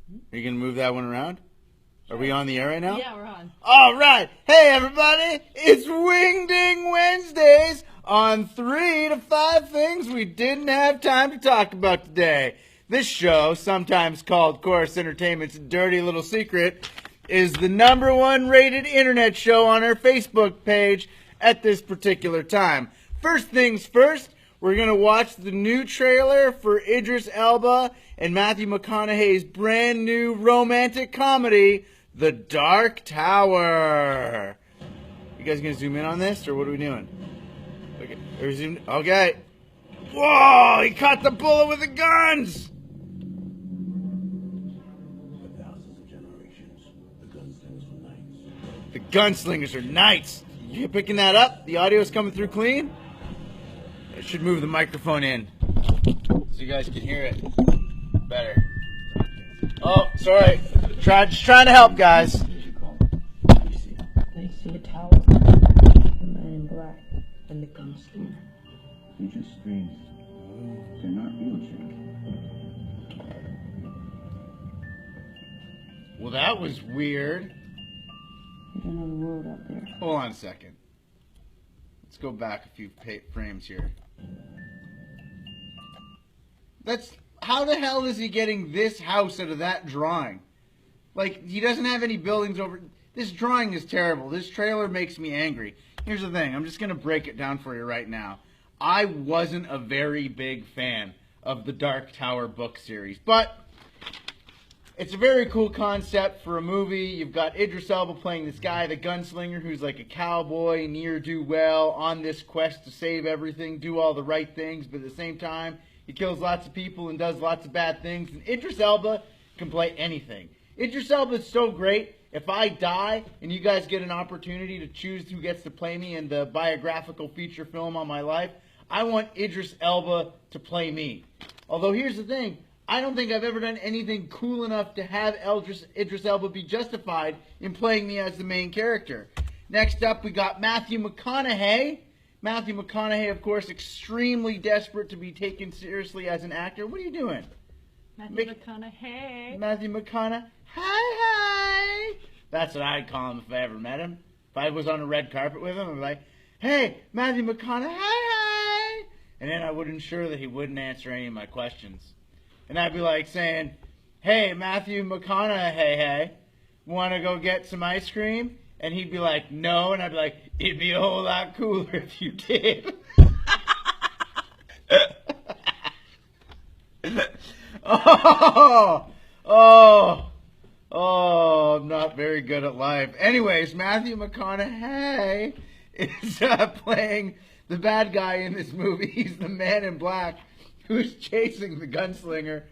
Are you going to move that one around? Are we on the air right now? Yeah, we're on. All right. Hey, everybody. It's Wingding Wednesdays on 3 to 5 things we didn't have time to talk about today. This show, sometimes called Chorus Entertainment's Dirty Little Secret, is the #1 rated internet show on our Facebook page at this particular time. First things first, we're going to watch the new trailer for Idris Elba and Matthew McConaughey's brand new romantic comedy, The Dark Tower. You guys going to zoom in on this, or what are we doing? Okay, okay. Whoa, he caught the bullet with the guns! For thousands of generations, the gunslingers were knights. The gunslingers are knights. You picking that up? The audio's coming through clean? I should move the microphone in so you guys can hear it better. Oh, sorry. Just trying to help, guys. What did you call it? I see. They see a tower, the man in black, and the gunslinger. They're just dreams. They're not real dreams. Well, that was weird. There's another world out there. Hold on a second. Let's go back a few frames here. How the hell is he getting this house out of that drawing? Like, he doesn't have any buildings over... This drawing is terrible. This trailer makes me angry. Here's the thing. I'm just going to break it down for you right now. I wasn't a very big fan of the Dark Tower book series, but it's a very cool concept for a movie. You've got Idris Elba playing this guy, the gunslinger, who's like a cowboy, ne'er-do-well, on this quest to save everything, do all the right things, but at the same time, he kills lots of people and does lots of bad things. And Idris Elba can play anything. Idris Elba is so great. If I die and you guys get an opportunity to choose who gets to play me in the biographical feature film on my life, I want Idris Elba to play me. Although here's the thing. I don't think I've ever done anything cool enough to have Idris Elba be justified in playing me as the main character. Next up, we got Matthew McConaughey. Matthew McConaughey, of course, extremely desperate to be taken seriously as an actor. What are you doing? Matthew McConaughey. Matthew McConaughey. Hi. That's what I'd call him if I ever met him. If I was on a red carpet with him, I'd be like, hey, Matthew McConaughey. Hi. And then I would ensure that he wouldn't answer any of my questions. And I'd be like saying, hey, Matthew McConaughey, want to go get some ice cream? And he'd be like, no. And I'd be like, it'd be a whole lot cooler if you did. I'm not very good at life. Anyways, Matthew McConaughey is playing the bad guy in this movie. He's the man in black who's chasing the gunslinger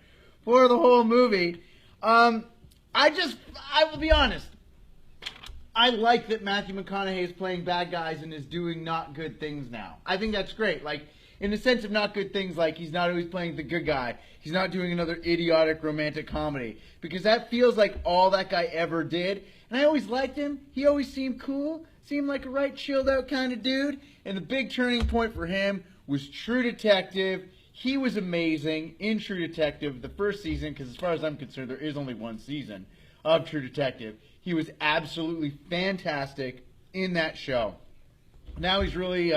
for the whole movie. I will be honest. I like that Matthew McConaughey is playing bad guys and is doing not good things now. I think that's great. Like, in the sense of not good things, like he's not always playing the good guy. He's not doing another idiotic romantic comedy. Because that feels like all that guy ever did. And I always liked him. He always seemed cool. Seemed like a right chilled out kind of dude. And the big turning point for him was True Detective. He was amazing in True Detective, the first season, because as far as I'm concerned, there is only one season of True Detective. He was absolutely fantastic in that show. Now he's really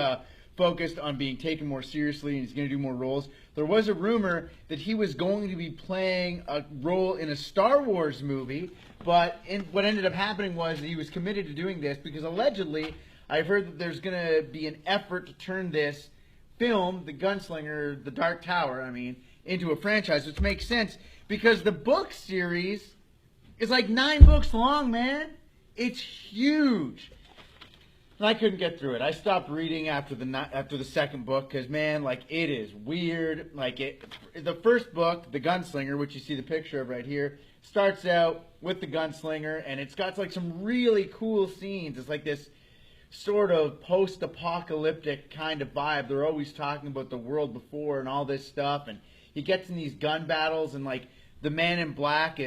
focused on being taken more seriously, and he's going to do more roles. There was a rumor that he was going to be playing a role in a Star Wars movie, but what ended up happening was that he was committed to doing this because allegedly, I've heard that there's going to be an effort to turn this film, The Gunslinger, The Dark Tower, into a franchise, which makes sense because the book series is like 9 books long, man. It's huge. And I couldn't get through it. I stopped reading after the second book because, man, like, it is weird. The first book, The Gunslinger, which you see the picture of right here, starts out with the gunslinger, and it's got like some really cool scenes. It's like this sort of post-apocalyptic kind of vibe. They're always talking about the world before and all this stuff, and he gets in these gun battles, and like the man in black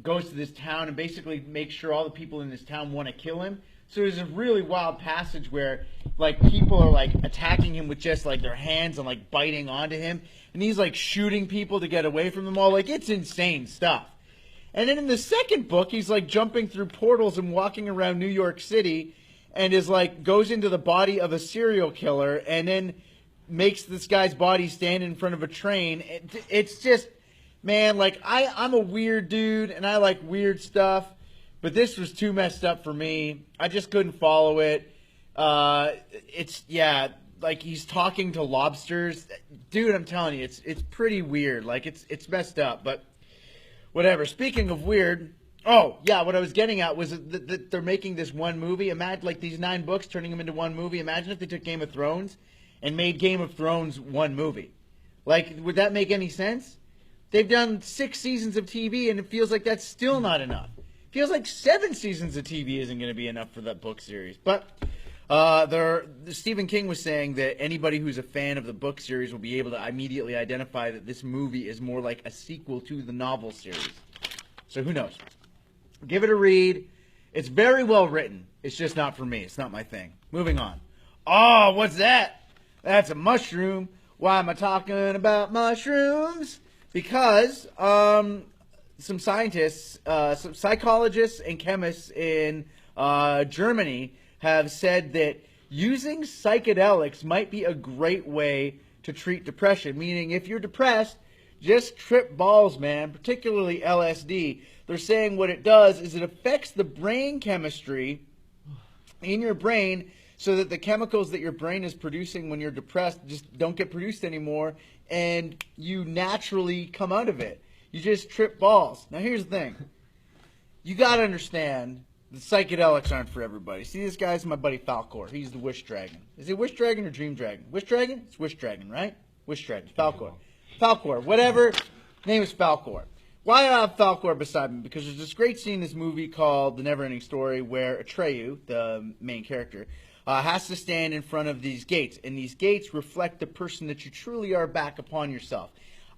goes to this town and basically makes sure all the people in this town want to kill him. So there's a really wild passage where like people are like attacking him with just like their hands and like biting onto him, and he's like shooting people to get away from them all. Like, it's insane stuff. And then in the second book, he's like jumping through portals and walking around New York City and is like goes into the body of a serial killer and then makes this guy's body stand in front of a train. It's just, man, like I'm a weird dude and I like weird stuff, but this was too messed up for me. I just couldn't follow it. Like he's talking to lobsters. Dude, I'm telling you, it's pretty weird. Like it's messed up, but whatever. Speaking of weird, what I was getting at was that they're making this one movie. Imagine, like, these 9 books, turning them into one movie. Imagine if they took Game of Thrones and made Game of Thrones one movie. Like, would that make any sense? They've done 6 seasons of TV, and it feels like that's still not enough. It feels like 7 seasons of TV isn't going to be enough for that book series. But Stephen King was saying that anybody who's a fan of the book series will be able to immediately identify that this movie is more like a sequel to the novel series. So who knows? Give it a read. It's very well written. It's just not for me. It's not my thing. Moving on. Oh, what's that? That's a mushroom. Why am I talking about mushrooms? Because some scientists, some psychologists and chemists in Germany have said that using psychedelics might be a great way to treat depression. Meaning, if you're depressed, just trip balls, man, particularly LSD. They're saying what it does is it affects the brain chemistry in your brain so that the chemicals that your brain is producing when you're depressed just don't get produced anymore, and you naturally come out of it. You just trip balls. Now, here's the thing. You got to understand the psychedelics aren't for everybody. See, this guy's my buddy Falkor. He's the Wish Dragon. Is it Wish Dragon or Dream Dragon? Wish Dragon? It's Wish Dragon, right? Wish Dragon. Falkor. Falkor. Whatever. Name is Falkor. Why do I have Falkor beside me? Because there's this great scene in this movie called The Neverending Story where Atreyu, the main character, has to stand in front of these gates. And these gates reflect the person that you truly are back upon yourself.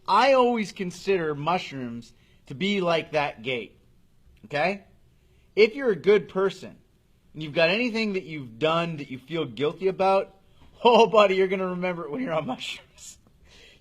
I always consider mushrooms to be like that gate. Okay? If you're a good person and you've got anything that you've done that you feel guilty about, oh, buddy, you're going to remember it when you're on mushrooms.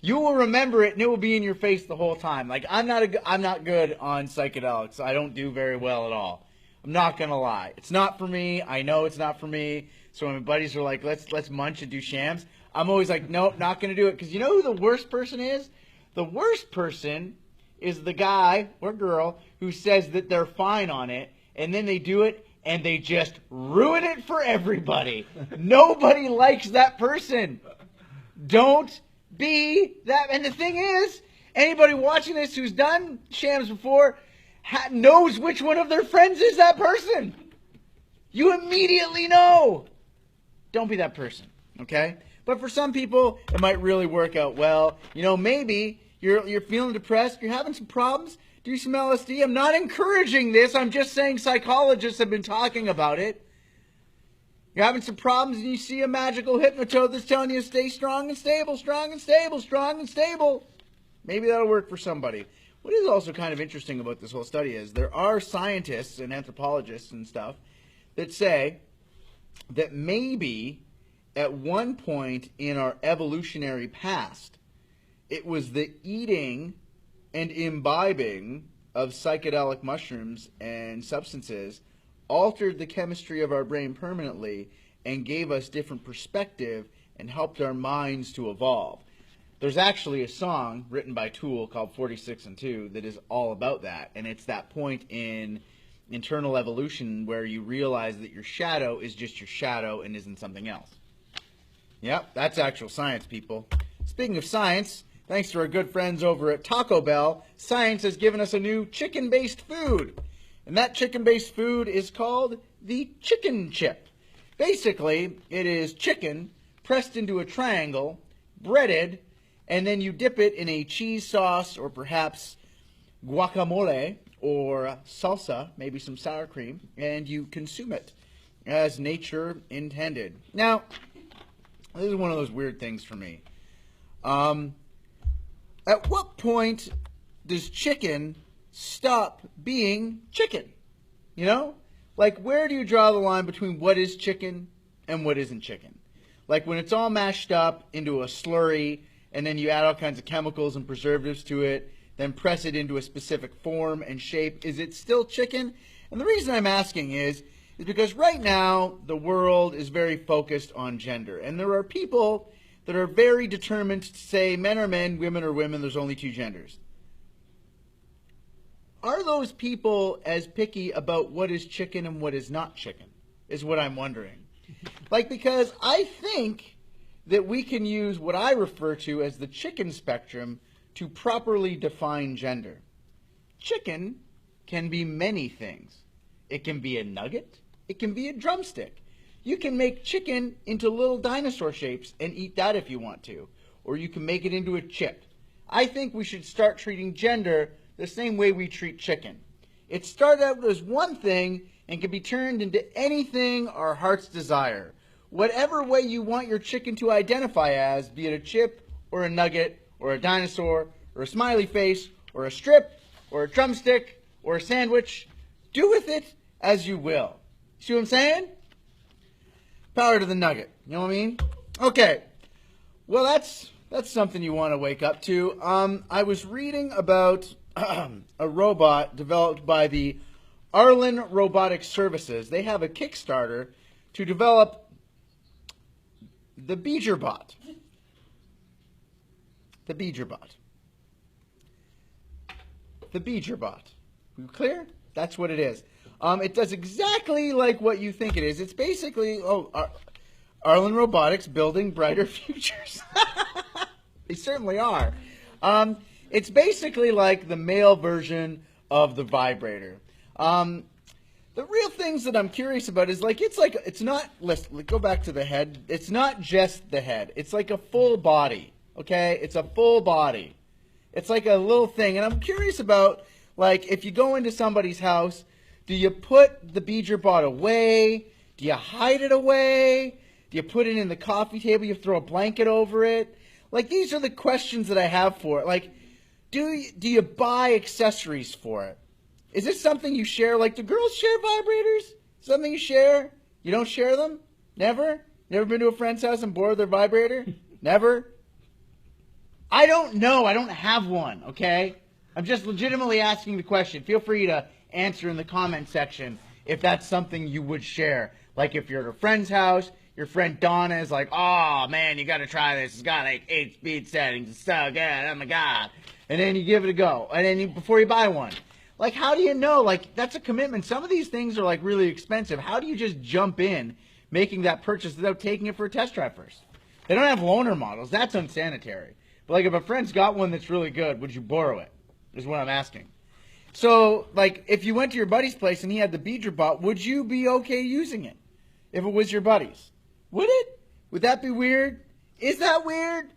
You will remember it, and it will be in your face the whole time. Like, I'm not good on psychedelics. I don't do very well at all. I'm not going to lie. It's not for me. I know it's not for me. So when my buddies are like, let's munch and do shams, I'm always like, nope, not going to do it. Because you know who the worst person is? The worst person is the guy or girl who says that they're fine on it, and then they do it, and they just ruin it for everybody. Nobody likes that person. Don't be that. And the thing is, anybody watching this who's done shams before knows which one of their friends is that person. You immediately know. Don't be that person, okay? But for some people, it might really work out well. You know, maybe you're feeling depressed, you're having some problems, do some LSD. I'm not encouraging this. I'm just saying psychologists have been talking about it. You're having some problems and you see a magical hypnotoad that's telling you to stay strong and stable, strong and stable, strong and stable. Maybe that'll work for somebody. What is also kind of interesting about this whole study is there are scientists and anthropologists and stuff that say that maybe at one point in our evolutionary past, it was the eating and imbibing of psychedelic mushrooms and substances altered the chemistry of our brain permanently and gave us different perspective and helped our minds to evolve. There's actually a song written by Tool called 46 and 2 that is all about that, and it's that point in internal evolution where you realize that your shadow is just your shadow and isn't something else. Yep, that's actual science, people. Speaking of science, thanks to our good friends over at Taco Bell, science has given us a new chicken-based food. And that chicken-based food is called the chicken chip. Basically, it is chicken pressed into a triangle, breaded, and then you dip it in a cheese sauce or perhaps guacamole or salsa, maybe some sour cream, and you consume it as nature intended. Now, this is one of those weird things for me. At what point does chicken stop being chicken? You know? Like, where do you draw the line between what is chicken and what isn't chicken? Like, when it's all mashed up into a slurry, and then you add all kinds of chemicals and preservatives to it, then press it into a specific form and shape, is it still chicken? And the reason I'm asking is because right now the world is very focused on gender. And there are people that are very determined to say men are men, women are women, there's only two genders. Are those people as picky about what is chicken and what is not chicken, is what I'm wondering. Like, because I think that we can use what I refer to as the chicken spectrum to properly define gender. Chicken can be many things. It can be a nugget. It can be a drumstick. You can make chicken into little dinosaur shapes and eat that if you want to. Or you can make it into a chip. I think we should start treating gender the same way we treat chicken. It started out as one thing and can be turned into anything our hearts desire. Whatever way you want your chicken to identify as, be it a chip or a nugget or a dinosaur or a smiley face or a strip or a drumstick or a sandwich, do with it as you will. See what I'm saying? Power to the nugget. You know what I mean? Okay. Well, that's something you want to wake up to. I was reading about a robot developed by the Arlen Robotic Services. They have a Kickstarter to develop the BeegerBot. The BeegerBot. The BeegerBot. You clear? That's what it is. It does exactly like what you think it is. It's basically Arlen Robotics building brighter futures. They certainly are. It's basically like the male version of the vibrator. The real things that I'm curious about is it's not, let's go back to the head. It's not just the head. It's like a full body, okay? It's a full body. It's like a little thing. And I'm curious about, like, if you go into somebody's house, do you put the BeegerBot away? Do you hide it away? Do you put it in the coffee table? You throw a blanket over it? Like, these are the questions that I have for it. Like, do you buy accessories for it? Is this something you share? Like, do girls share vibrators? Something you share? You don't share them? Never? Never been to a friend's house and borrowed their vibrator? Never? I don't know. I don't have one, okay? I'm just legitimately asking the question. Feel free to answer in the comment section if that's something you would share. Like, if you're at a friend's house, your friend Donna is like, oh, man, you got to try this. It's got, like, 8 speed settings. It's so good. Oh, my God. And then you give it a go. And then before you buy one. Like, how do you know? Like, that's a commitment. Some of these things are, like, really expensive. How do you just jump in making that purchase without taking it for a test drive first? They don't have loaner models. That's unsanitary. But, like, if a friend's got one that's really good, would you borrow it? Is what I'm asking. So, like, if you went to your buddy's place and he had the BeegerBot, would you be okay using it if it was your buddy's? Would it? Would that be weird? Is that weird?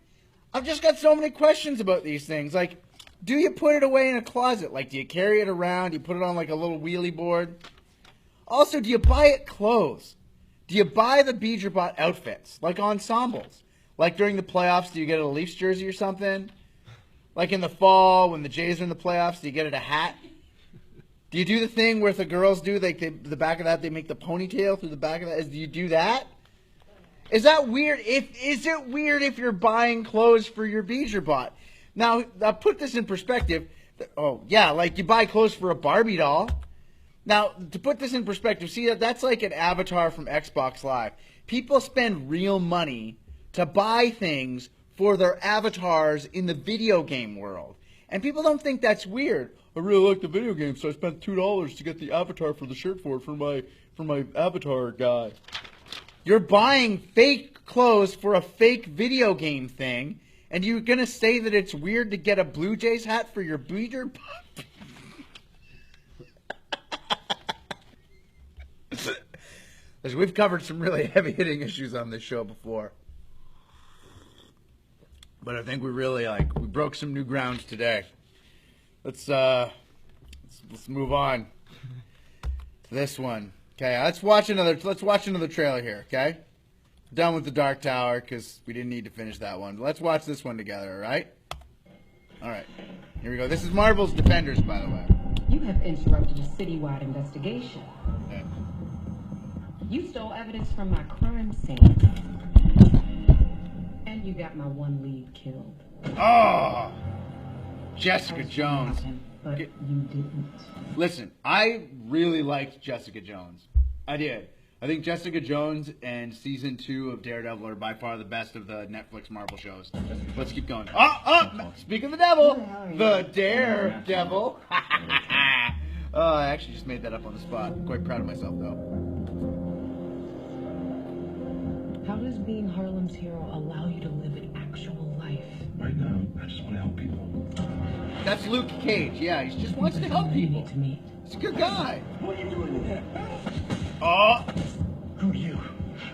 I've just got so many questions about these things. Like, do you put it away in a closet? Like, do you carry it around? Do you put it on, like, a little wheelie board? Also, do you buy it clothes? Do you buy the BeegerBot outfits? Like, ensembles? Like, during the playoffs, do you get a Leafs jersey or something? Like, in the fall, when the Jays are in the playoffs, do you get it a hat? Do you do the thing where the girls do, like, the back of that, they make the ponytail through the back of that? Do you do that? Is that weird? Is it weird if you're buying clothes for your BeegerBot? Now, I'll put this in perspective. Oh, yeah, like you buy clothes for a Barbie doll. Now, to put this in perspective, see, that's like an avatar from Xbox Live. People spend real money to buy things for their avatars in the video game world. And people don't think that's weird. I really like the video game, so I spent $2 to get the avatar for the shirt for my avatar guy. You're buying fake clothes for a fake video game thing, and you're going to say that it's weird to get a Blue Jays hat for your BeegerBot? We've covered some really heavy-hitting issues on this show before. But I think we really, we broke some new ground today. Let's move on to this one. Okay, let's watch another trailer here, okay? Done with the Dark Tower, because we didn't need to finish that one. But let's watch this one together, all right? All right, here we go. This is Marvel's Defenders, by the way. You have interrupted a citywide investigation. Okay. You stole evidence from my crime scene. And you got my one lead killed. Oh! Jessica Jones. But you didn't. Listen, I really liked Jessica Jones. I did. I think Jessica Jones and season 2 of Daredevil are by far the best of the Netflix Marvel shows. Let's keep going. Speak of the devil, the Daredevil. I actually just made that up on the spot. I'm quite proud of myself, though. How does being Harlem's hero allow you to live an actual life? Right now, I just want to help people. That's Luke Cage. Yeah, he just wants to help You people. need to meet. He's a good guy. What are you doing in here? Oh, Who are you?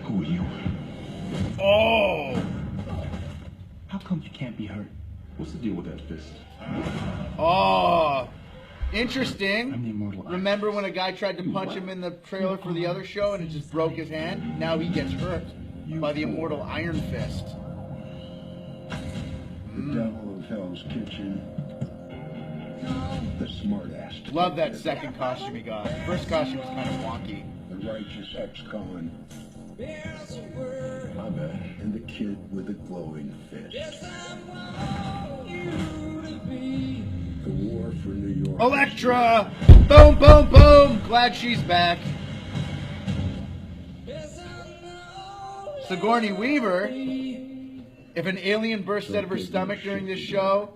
Who are you? oh, How come you can't be hurt? What's the deal with that fist? oh. I'm Interesting. the immortal. Remember when a guy tried to punch him in the trailer for the other show and it just broke his hand? Now he gets hurt by the immortal Iron Fist. The devil of Hell's Kitchen. The smart-ass. Love that second costume he got. First costume was kind of wonky. The righteous ex-con. My bad. And the kid with the glowing fist. The war for New York. Elektra! Boom, boom, boom! Glad she's back. Sigourney Weaver. If an alien bursts out of her stomach during this show,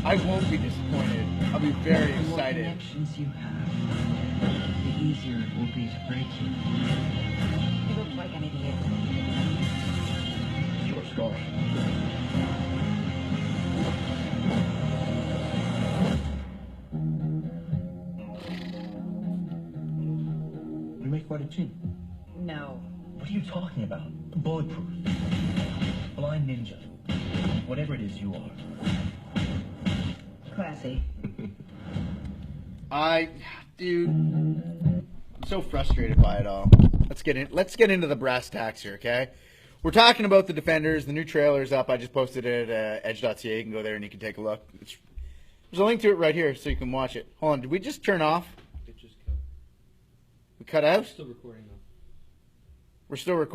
I won't be disappointed. I'll be very The more excited. connections you have, the easier it will be to break you. You look like an idiot. Short scar. You make quite a team. No. What are you talking about? Bulletproof. Blind ninja. Whatever it is you are. Classy. Dude, I'm so frustrated by it all. Let's get into the brass tacks here, okay? We're talking about the Defenders. The new trailer's up. I just posted it at edge.ca. You can go there and you can take a look. There's a link to it right here so you can watch it. Hold on, did we just turn off? It just cut. We cut out? Still recording though. We're still recording.